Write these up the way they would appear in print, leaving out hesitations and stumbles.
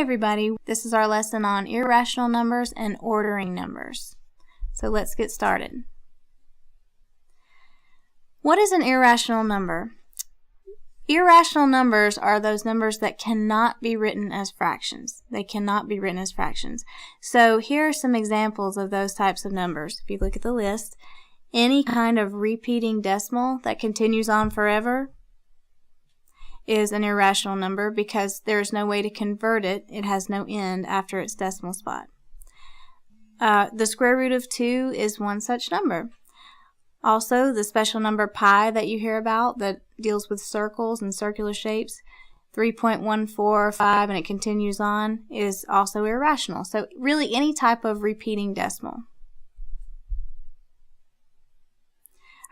everybody, this is our lesson on irrational numbers and ordering numbers. So let's get started. What is an irrational number? Irrational numbers are those numbers that cannot be written as fractions. They cannot be written as fractions. So here are some examples of those types of numbers. If you look at the list, any kind of repeating decimal that continues on forever is an irrational number because there's no way to convert it. It has no end after its decimal spot. The square root of 2 is one such number. Also, the special number pi that you hear about that deals with circles and circular shapes, 3.145, and it continues on, is also irrational. So really any type of repeating decimal.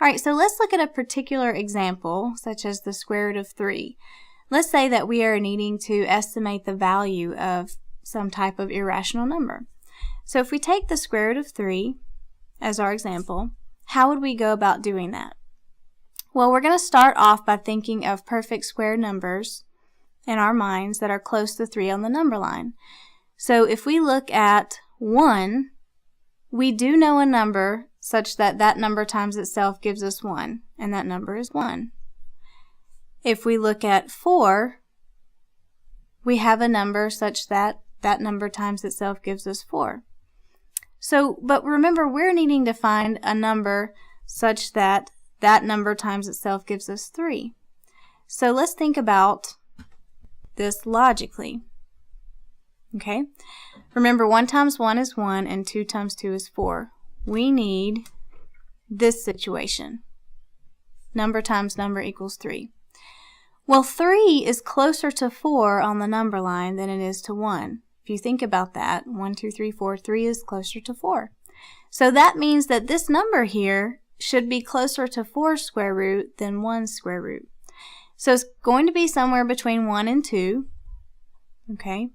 Alright, so let's look at a particular example, such as the square root of 3. Let's say that we are needing to estimate the value of some type of irrational number. So if we take the square root of 3 as our example, how would we go about doing that? Well, we're going to start off by thinking of perfect square numbers in our minds that are close to 3 on the number line. So if we look at 1, we do know a number such that that number times itself gives us 1, and that number is 1. If we look at 4, we have a number such that that number times itself gives us 4. So, but remember, we're needing to find a number such that that number times itself gives us 3. So let's think about this logically. Okay? Remember, 1 times 1 is 1 and 2 times 2 is 4. We need this situation. Number times number equals 3. Well, 3 is closer to 4 on the number line than it is to 1. If you think about that, 1, 2, 3, 4, 3 is closer to 4. So that means that this number here should be closer to 4's square root than 1's square root. So it's going to be somewhere between 1 and 2, okay,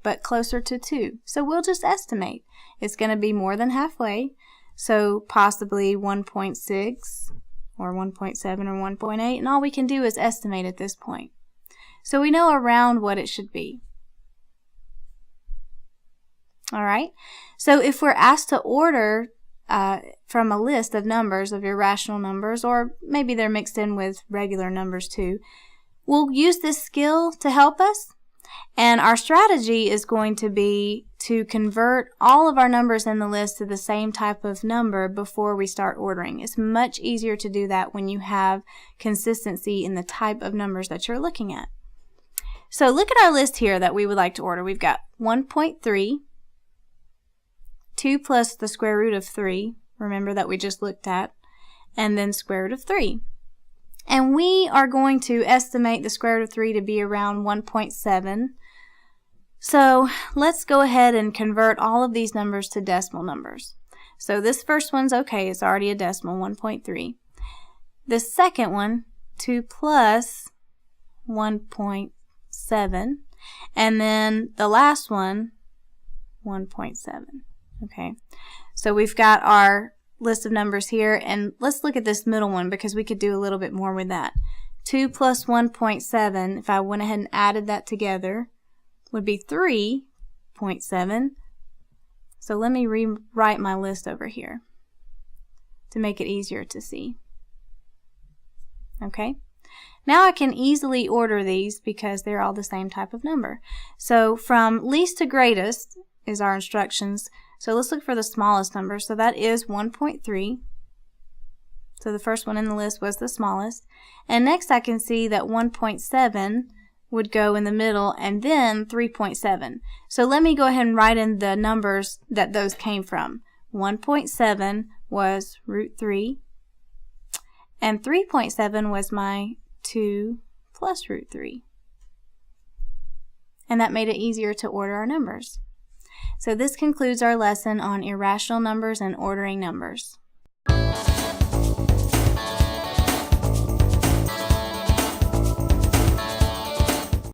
but closer to 2. So we'll just estimate. It's going to be more than halfway, so possibly 1.6 or 1.7 or 1.8, and all we can do is estimate at this point. So we know around what it should be. Alright, so if we're asked to order from a list of numbers, of irrational numbers, or maybe they're mixed in with regular numbers too, we'll use this skill to help us. And our strategy is going to be to convert all of our numbers in the list to the same type of number before we start ordering. It's much easier to do that when you have consistency in the type of numbers that you're looking at. So look at our list here that we would like to order. We've got 1.3, 2 plus the square root of 3, remember that we just looked at, and then square root of 3. And we are going to estimate the square root of 3 to be around 1.7. So let's go ahead and convert all of these numbers to decimal numbers. So this first one's okay, it's already a decimal, 1.3. The second one, 2 plus 1.7. And then the last one, 1.7. Okay, so we've got our list of numbers here, and let's look at this middle one because we could do a little bit more with that. 2 plus 1.7, if I went ahead and added that together, would be 3.7. So let me rewrite my list over here to make it easier to see. Okay, now I can easily order these because they're all the same type of number. So from least to greatest is our instructions. So let's look for the smallest number. So that is 1.3. So the first one in the list was the smallest. And next I can see that 1.7 would go in the middle and then 3.7. So let me go ahead and write in the numbers that those came from. 1.7 was root 3. And 3.7 was my 2 plus root 3. And that made it easier to order our numbers. So this concludes our lesson on irrational numbers and ordering numbers.